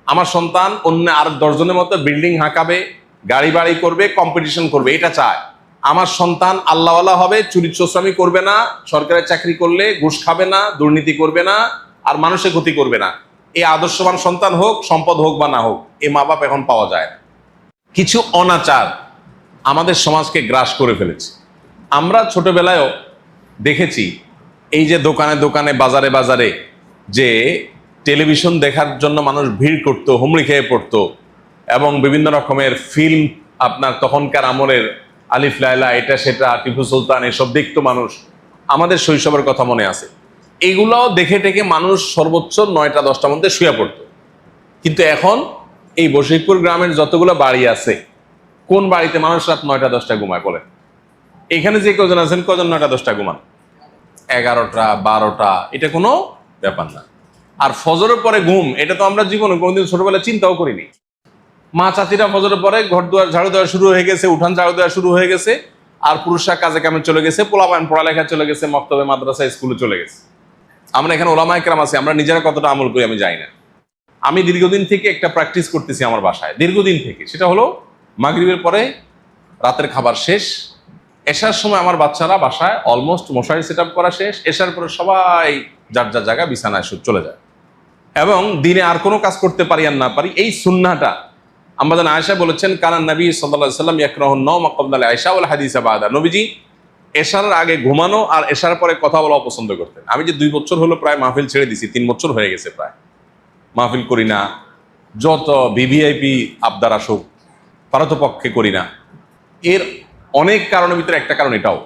আমার সন্তান অন্য আর 10 জনের মতো বিল্ডিং হাঁকাবে, গাড়ি বাড়ি করবে, কম্পিটিশন করবে, এটা চায়। আমার সন্তান আল্লাহওয়ালা হবে, চুরি চোরামি করবে না, সরকারি চাকরি করলে ঘুষ খাবে না, দুর্নীতি করবে না, আর মানুষের ক্ষতি করবে না। এই আদর্শবান সন্তান হোক, সম্পদ হোক বা না হোক, এই মা বাপ এখন পাওয়া যায় না। কিছু অনাচার আমাদের সমাজকে গ্রাস করে ফেলেছে। আমরা ছোটবেলায়ও দেখেছি, এই যে দোকানে দোকানে, বাজারে বাজারে যে টেলিভিশন দেখার জন্য মানুষ ভিড় করতো, হুমড়ি খেয়ে পড়তো, এবং বিভিন্ন রকমের ফিল্ম, আপনার তখনকার আমলের আলিফ লায়লা, এটা সেটা, টিপু সুলতান, এসব দেখতো মানুষ। আমাদের শৈশবের কথা মনে আছে। এগুলো দেখে টেকে মানুষ সর্বোচ্চ 9টা 10টার মধ্যে শুয়ে পড়তো। কিন্তু এখন এই বশিরপুর গ্রামের যতগুলো বাড়ি আছে, কোন বাড়িতে মানুষ রাত 9টা 10টা ঘুমায় বলেন? এখানে যে কজন আছেন, কজন 9টা 10টা ঘুমান? 11টা 12টা, এটা কোনো ব্যাপার না। আর ফজরের পরে ঘুম, এটা তো আমরা জীবনে কোনোদিন ছোটবেলায় চিন্তাও করিনি। মা চাচিরা ফজরের পরে ঘর দুয়ার ঝাড়ু দেওয়া শুরু হয়ে গেছে, উঠান ঝাড়ু দেওয়া শুরু হয়ে গেছে, আর পুরুষরা কাজে কামে চলে গেছে, পোলাপান পড়ালেখা চলে গেছে, মক্তবে মাদ্রাসা স্কুলে চলে গেছে। আমরা এখানে ওলামায়ে কেরাম আছি, আমরা নিজেরা কতটা আমল করি আমি জানি না। আমি দীর্ঘদিন থেকে একটা প্র্যাকটিস করতেছি আমার বাসায়, দীর্ঘদিন থেকে। সেটা হলো মাগরিবের পরে রাতের খাবার শেষ, এশার সময় আমার বাচ্চারা বাসায় অলমোস্ট মশারি সেট আপ করা শেষ, এশার পরে সবাই যার যার জায়গা বিছানায় চলে যায়। এবং দিনে আর কোনো কাজ করতে পারি আর না পারি, এই সুন্নাহটা আমাদের আয়েশা বলেছেন, কানান নবী সাল্লাল্লাহু আলাইহি ওয়াসাল্লাম ইয়াকরাহুন নাওম ক্বাবলা আল-ইশা ওয়াল হাদিসা বাদা। নবীজি এশার আগে ঘুমানো আর এশার পরে কথা বলা পছন্দ করতেন। আমি যে 2 বছর হলো প্রায় মাহফিল ছেড়ে দিছি, 3 বছর হয়ে গেছে প্রায় মাহফিল করি না। যত ভিভিআইপি আবদার আসুক, পারতপক্ষে করি না। এর অনেক কারণের ভিতরে একটা কারণ এটাও,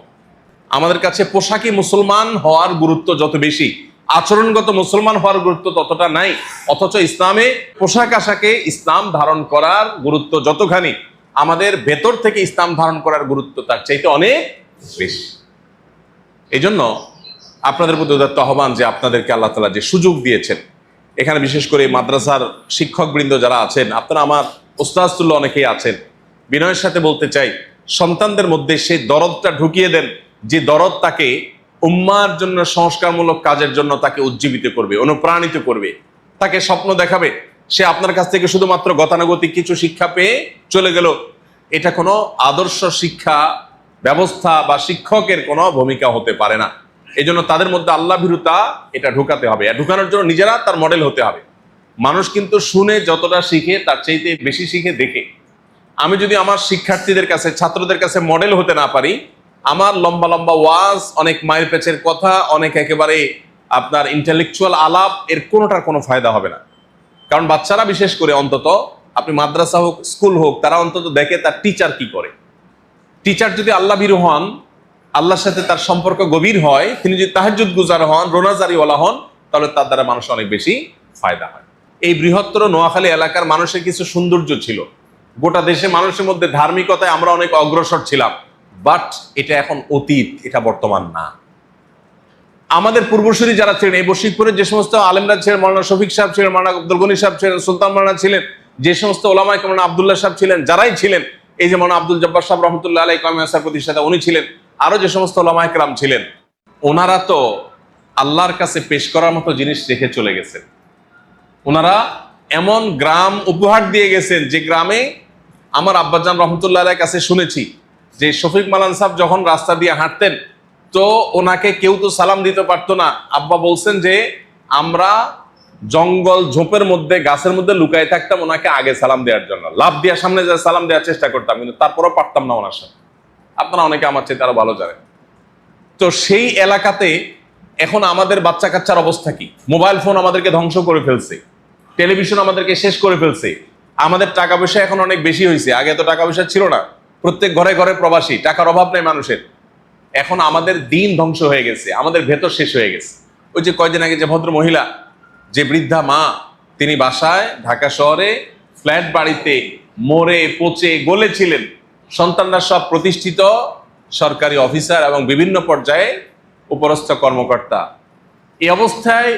আমাদের কাছে পোশাকি মুসলমান হওয়ার গুরুত্ব যত বেশি, আচরণগত মুসলমান হওয়ার গুরুত্ব ততটা নাই। অথচ ইসলামে পোশাক আশাকে ইসলাম ধারণ করার গুরুত্ব যতখানি, আমাদের ভেতর থেকে ইসলাম ধারণ করার গুরুত্ব তার চাইতে অনেক বেশি। এই জন্য আপনাদের প্রতি উদাত্ত আহ্বান যে আপনাদেরকে আল্লাহ তাআলা যে সুযোগ দিয়েছেন, এখানে বিশেষ করে মাদ্রাসার শিক্ষকবৃন্দ যারা আছেন, আপনারা আমার ওস্তাদতুল্লাহ অনেকেই আছেন, বিনয়ের সাথে বলতে চাই, সন্তানদের মধ্যে সেই দরদটা ঢুকিয়ে দেন, যে দরদ তাকে উম্মার জন্য, সংস্কারমূলক কাজের জন্য তাকে উজ্জীবিত করবে, অনুপ্রাণিত করবে, তাকে স্বপ্ন দেখাবে। সে আপনার কাছ থেকে শুধুমাত্র গতানুগতিক কিছু শিক্ষা পেয়ে চলে গেল, এটা কোনো আদর্শ শিক্ষা ব্যবস্থা বা শিক্ষকের কোনো ভূমিকা হতে পারে না। এই জন্য তাদের মধ্যে আল্লাহ ভীরুতা এটা ঢুকাতে হবে, আর ঢুকানোর জন্য নিজেরা তার মডেল হতে হবে। মানুষ কিন্তু শুনে যতটা শিখে তার চাইতে বেশি শিখে দেখে। আমি যদি আমার শিক্ষার্থীদের কাছে, ছাত্রদের কাছে মডেল হতে না পারি, আমার লম্বা লম্বা ওয়াজ, অনেক মায়ের পেচের কথা, অনেক একেবারে আপনার ইন্টেলেকচুয়াল আলাপ, এর কোনোটার কোনো ফায়দা হবে না। কারণ বাচ্চারা বিশেষ করে, অন্তত আপনি মাদ্রাসা হোক, স্কুল হোক, তারা অন্তত দেখে তার টিচার কি করে। টিচার যদি আল্লাহ ভীরু হন, আল্লাহর সাথে তার সম্পর্ক গভীর হয়, তিনি যদি তাহাজ্জুদ গুজার হন, রোনাজারিওয়ালা হন, তাহলে তার দ্বারা মানুষ অনেক বেশি ফায়দা হয়। এই বৃহত্তর নোয়াখালী এলাকার মানুষের কিছু সৌন্দর্য ছিল, গোটা দেশে মানুষের মধ্যে ধার্মিকতায় আমরা অনেক অগ্রসর ছিলাম, বাট এটা এখন অতীত, এটা বর্তমান না। আমাদের পূর্বসূরি যারা ছিলেন, এই বশিরপুরে যে সমস্ত আলেমরা ছিলেন, মাওলানা শফিক সাহেব ছিলেন, মাওলানা আব্দুল গনি সাহেব ছিলেন, সুলতান মাওলানা ছিলেন, যে সমস্ত ওলামায়ে কেরাম, আব্দুল্লাহ সাহেব ছিলেন, যারাই ছিলেন, এই যে মাওলানা আব্দুল জব্বার সাহেব রহমতুল্লাহ আলাইহি কওমের প্রতিষ্ঠাতা উনি ছিলেন, আরো যে সমস্ত ওলামায়ে কেরাম ছিলেন, ওনারা তো আল্লাহর কাছে পেশ করার মতো জিনিস রেখে চলে গেছেন। ওনারা এমন গ্রাম উপহার দিয়ে গেছেন, যে গ্রামে আমার আব্বাজান রহমতুল্লাহ আলাইহির কাছে শুনেছি যে শফিক মালান সাহেব যখন রাস্তা দিয়ে হাঁটতেন, তো ওনাকে কেউ তো সালাম দিতে পারতো না। আব্বা বলছেন যে আমরা জঙ্গল ঝোপের মধ্যে, গাছের মধ্যে লুকাই থাকতাম ওনাকে আগে সালাম দেওয়ার জন্য, লাভ দিয়ে সামনে যা সালাম দেওয়ার চেষ্টা করতাম, কিন্তু তারপরও পারতাম না ওনার সাথে। আপনারা অনেকে আমার চেয়ে তারা ভালো জানেন। তো সেই এলাকাতে এখন আমাদের বাচ্চা কাচ্চার অবস্থা কি? মোবাইল ফোন আমাদেরকে ধ্বংস করে ফেলছে, টেলিভিশন আমাদেরকে শেষ করে ফেলছে, আমাদের টাকা পয়সা এখন অনেক বেশি হয়েছে, আগে তো টাকা পয়সা ছিল না, প্রত্যেক ঘরে ঘরে প্রবাসী, টাকার অভাব নেই মানুষের। এখন আমাদের দিন ধ্বংস হয়ে গেছে, আমাদের ভেতর শেষ হয়ে গেছে। ওই যে কয়দিন আগে যে ভদ্র মহিলা, যে বৃদ্ধা মা, তিনি বাসায় ঢাকা শহরে ফ্ল্যাট বাড়িতে মরে পচে গলেছিলেন, সন্তানরা সব প্রতিষ্ঠিত সরকারি অফিসার এবং বিভিন্ন পর্যায়ে উপরস্থ কর্মকর্তা। এই অবস্থায়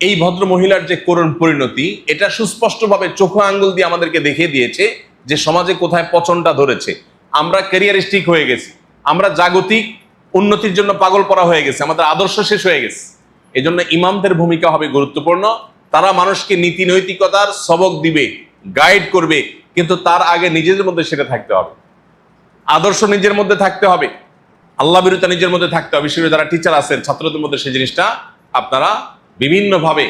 এই ভদ্র মহিলার যে করুণ পরিণতি, এটা সুস্পষ্টভাবে চোখে আঙ্গুল দিয়ে আমাদেরকে দেখিয়ে দিয়েছে যে সমাজে কোথায় পচনটা ধরেছে। আমরা ক্যারিয়ারিস্টিক হয়ে গেছি, আমরা জাগতিক উন্নতির জন্য পাগল পড়া হয়ে গেছে, আমাদের আদর্শ শেষ হয়ে গেছে। এই জন্য ইমামদের ভূমিকা হবে গুরুত্বপূর্ণ। তারা মানুষকে নীতি নৈতিকতার সবক দিবে, গাইড করবে, কিন্তু তার আগে নিজেদের মধ্যে সেটা থাকতে হবে। আদর্শ নিজের মধ্যে থাকতে হবে, আল্লাহ বিরুদ্ধে নিজের মধ্যে থাকতে হবে। বিশেষ করে যারা টিচার আছেন, ছাত্রদের মধ্যে সেই জিনিসটা আপনারা বিভিন্নভাবে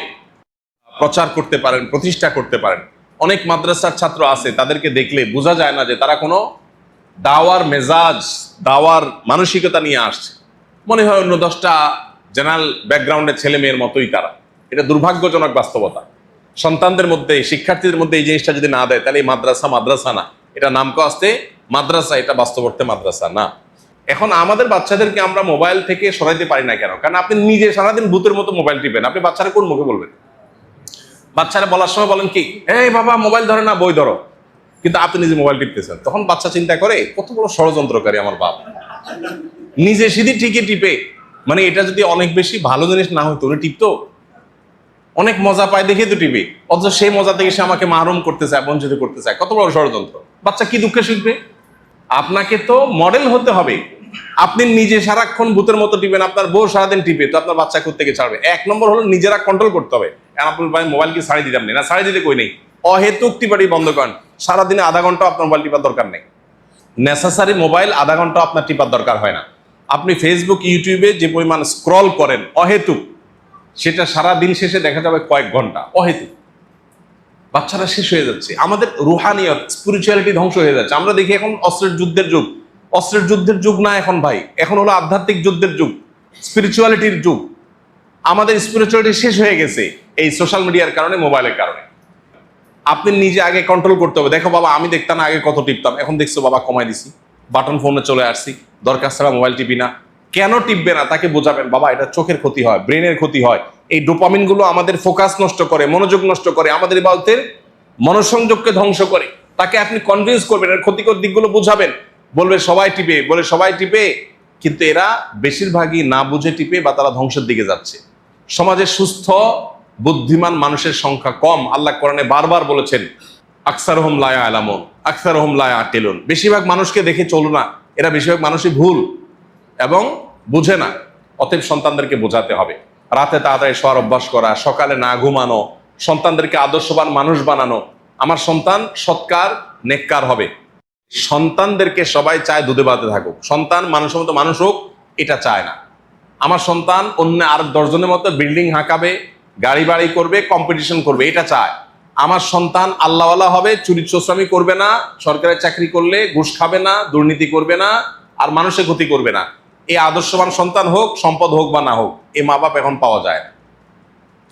প্রচার করতে পারেন, প্রতিষ্ঠা করতে পারেন। অনেক মাদ্রাসার ছাত্র আছে, তাদেরকে দেখলে বোঝা যায় না যে তারা কোনো দাওয়ার মেজাজ, দাওয়ার মানসিকতা নিয়ে আসছে। মনে হয় অন্য 10টা জেনারেল ব্যাকগ্রাউন্ডের ছেলে মেয়ের মতোই তারা। এটা দুর্ভাগ্যজনক বাস্তবতা। সন্তানদের মধ্যে, শিক্ষার্থীদের মধ্যে এই জিনিসটা যদি না দেয়, তাহলে এই মাদ্রাসা মাদ্রাসা না, এটা নামকাস্তে মাদ্রাসা, এটা বাস্তবর্তে মাদ্রাসা না। এখন আমাদের বাচ্চাদেরকে আমরা মোবাইল থেকে সরাইতে পারি না কেন? কারণ আপনি নিজে সারাদিন ভূতের মতো মোবাইল টিপেন, আপনি বাচ্চারা কোন মুখে বলবেন? বাচ্চারা বলার সময় বলেন কি, এই বাবা মোবাইল ধরে না, বই ধরো, কিন্তু আপনি নিজে মোবাইল টিপতেছেন। তখন বাচ্চা চিন্তা করে কত বড় ষড়যন্ত্রকারী আমার বাপ, নিজে সিধি ঠিকই টিপে। মানে এটা যদি অনেক বেশি ভালো জিনিস না হতো, উনি টিপতো, অনেক মজা পায় দেখে তো টিপে, অথচ সেই মজা থেকে সে আমাকে মাহরুম করতে চায়, বঞ্চিত করতে চায়। কত বড় ষড়যন্ত্র! বাচ্চা কি দুঃখে শিখবে? আপনাকে তো মডেল হতে হবে। আপনি নিজে সারাক্ষণ ভূতের মতো টিপেন, আপনার বউ সারাদিন টিপে, তো আপনার বাচ্চা কোত্থেকে ছাড়বে? 1 নম্বর হলো নিজেরা কন্ট্রোল করতে হবে। আপনার ভাই মোবাইল কি ছাড়ি দিতাম না, ছাড়ি দিতে কই নেই, অহেতুক টিপাটি বন্ধ করেন। সারাদিনে আধা ঘন্টা আপনার মোবাইল টিপার দরকার নেই। নেসেসারি মোবাইল আধা ঘন্টা আপনার টিপার দরকার হয় না। আপনি ফেসবুক, ইউটিউবে যে পরিমাণ স্ক্রল করেন অহেতুক, সেটা সারা দিন শেষে দেখা যাবে কয়েক ঘন্টা অহেতুক। বাচ্চারা শেষ হয়ে যাচ্ছে, আমাদের রুহানিয়ত, স্পিরিচুয়ালিটি ধ্বংস হয়ে যাচ্ছে। আমরা দেখি এখন অস্ত্রের যুদ্ধের যুগ, অস্ত্রের যুদ্ধের যুগ না এখন ভাই, এখন হলো আধ্যাত্মিক যুদ্ধের যুগ, স্পিরিচুয়ালিটির যুগ। আমাদের স্পিরিচুয়ালিটি শেষ হয়ে গেছে এই সোশ্যাল মিডিয়ার কারণে, মোবাইলের কারণে। আপনি নিজে আগে কন্ট্রোল করতে হবে। দেখো বাবা, আমি দেখতাম না আগে কত টিপতাম, এখন দেখছো বাবা কমাই দিছি, বাটন ফোনে চলে আসছি, দরকার ছাড়া মোবাইল টিপি না। কেন টিপবে না তাকে বোঝাবেন, বাবা এটা চোখের ক্ষতি হয়, ব্রেনের ক্ষতি হয়, এই ডোপামিন গুলো আমাদের ফোকাস নষ্ট করে, মনোযোগ নষ্ট করে, আমাদের ইবাদতের মনোসংযোগকে ধ্বংস করে। তাকে আপনি কনভিন্স করবেন, এর ক্ষতিকর দিকগুলো বুঝাবেন। বলবে সবাই টিপে, বলে সবাই টিপে, কিন্তু এরা বেশিরভাগই না বুঝে টিপে বা তারা ধ্বংসের দিকে যাচ্ছে। সমাজে সুস্থ বুদ্ধিমান মানুষের সংখ্যা কম। আল্লাহ কোরআনে বারবার বলেছেন, আকসারহুম লা ইয়ালামুন, আকসারহুম লা ইয়াকিলুন। বেশিরভাগ মানুষকে দেখে চলো না, এরা বেশিরভাগ মানুষই ভুল এবং বুঝে না। অতএব সন্তানদেরকে বোঝাতে হবে, রাতে তাড়াতাড়ি শোয়ার অভ্যাস করা, সকালে না ঘুমানো, সন্তানদেরকে আদর্শবান মানুষ বানানো। আমার সন্তান সৎকার, নেককার হবে। সন্তানদেরকে সবাই চায় দুধে ভাতে থাকুক, সন্তান মানুষের মতো মানুষ হোক, এটা চায় না। আমার সন্তান অন্য আর 10 জনের মতো বিল্ডিং হাঁকাবে, গাড়ি বাড়ি করবে, কম্পিটিশন করবে, এটা চায়। আমার সন্তান আল্লাহওয়ালা হবে, চুরি চোরামি করবে না, সরকারি চাকরি করলে ঘুষ খাবে না, দুর্নীতি করবে না, আর মানুষের ক্ষতি করবে না। এই আদর্শবান সন্তান হোক, সম্পদ হোক বা না হোক, এই মা বাপ এখন পাওয়া যায় না।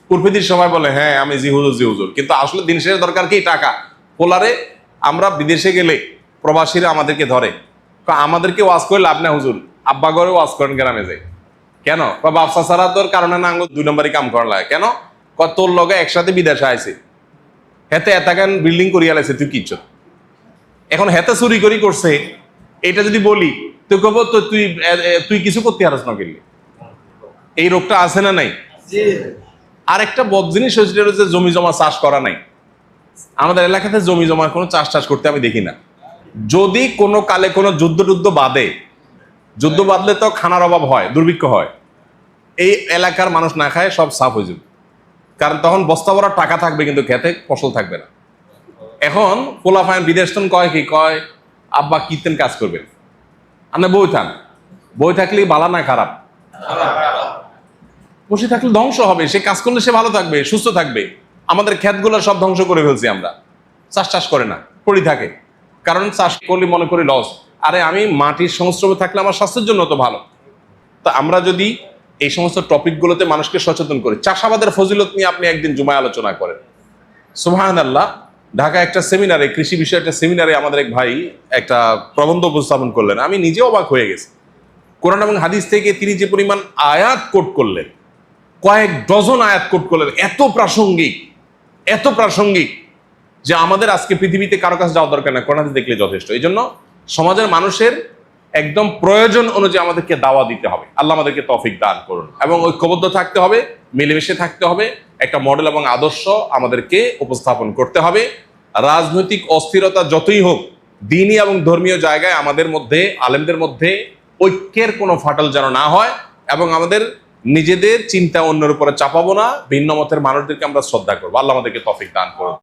কুরফিদির সময় বলে হ্যাঁ আমি জি হুজুর জি হুজুর, কিন্তু আসলে দিন শেষে দরকার কি? টাকা। পোলারে আমরা বিদেশে গেলে প্রবাসীরা আমাদেরকে ধরে, আমাদেরকে ওয়াজ করে লাভ না হুজুর, আব্বা ঘরে ওয়াজ করেন গ্রামে যাই কেন? ব্যবসা ছাড়া তোর কারণে না, 2 নম্বরই কাম করা লাগে কেন? তোর লগে একসাথে বিদেশে আইছে, হেতে এতাকান বিল্ডিং করিয়া লাইছে, তুই কিচ্ছু। এখন হেতে চুরি করি করছে, এটা যদি বলি তুই কব তো তুই কিছু করতে হারস না গেলে। এই রোগটা আছে না নাই? আর একটা বদ জিনিস হচ্ছে জমি জমা চাষ করা নাই। আমাদের এলাকাতে জমি জমা কোনো চাষ করতে আমি দেখি না। যদি কোনো কালে কোনো যুদ্ধ বাঁধে, যুদ্ধ বাঁধলে তো খানার অভাব হয়, দুর্ভিক্ষ হয়, এই এলাকার মানুষ না খায় সব সাফ হয়ে যাবে। কারণ তখন বস্তা ভরা টাকা থাকবে, কিন্তু খেতে ফসল থাকবে না। এখন পোলাফাইন বিদেশ কয় কি কয়, আব্বা কীর্তেন কাজ করবেন, আমরা বই থাকলে বালা না খারাপ, বসে থাকলে ধ্বংস হবে। সে কাজ করলে সে ভালো থাকবে, সুস্থ থাকবে। আমাদের ক্ষেতগুলো সব ধ্বংস করে ফেলছি আমরা, চাষ করে না, পড়ে থাকে। কারণ চাষ করলে মনে করি লস। আরে আমি মাটির সংস্রবে থাকলে আমার স্বাস্থ্যের জন্য তো ভালো। তা আমরা যদি এই সমস্ত টপিকগুলোতে মানুষকে সচেতন করি, চাষাবাদের ফজিলত নিয়ে আপনি একদিন জুমায় আলোচনা করেন, সুবহানাল্লাহ। ঢাকা একটা সেমিনারে, কৃষি বিষয়ে একটা সেমিনারে আমাদের এক ভাই একটা প্রবন্ধ উপস্থাপন করলেন, আমি নিজে অবাক হয়ে গেছি। কোরআন এবং হাদিস থেকে তিনি যে পরিমাণ আয়াত কোট করলেন, কয়েক ডজন আয়াত কোট করলেন, এত প্রাসঙ্গিক যে আমাদের আজকে পৃথিবীতে কারো কাছে যাওয়া দরকার না, কোরআন হাদিস দেখলে যথেষ্ট। এই জন্য সমাজের মানুষের একদম প্রয়োজন অনুযায়ী আমাদেরকে দাওয়া দিতে হবে। আল্লাহ আমাদেরকে তৌফিক দান করুন। এবং ঐক্যবদ্ধ থাকতে হবে, মিলেমিশে থাকতে হবে, একটা মডেল এবং আদর্শ আমাদেরকে উপস্থাপন করতে হবে। রাজনৈতিক অস্থিরতা যতই হোক, দ্বীনি এবং ধর্মীয় জায়গায় আমাদের মধ্যে, আলেমদের মধ্যে ঐক্যের কোনো ফাটল যেন না হয়, এবং আমাদের নিজেদের চিন্তা অন্যের উপরে চাপাবো না, ভিন্ন মতের মানুষদেরকে আমরা শ্রদ্ধা করবো। আল্লাহ আমাদেরকে তৌফিক দান করুন।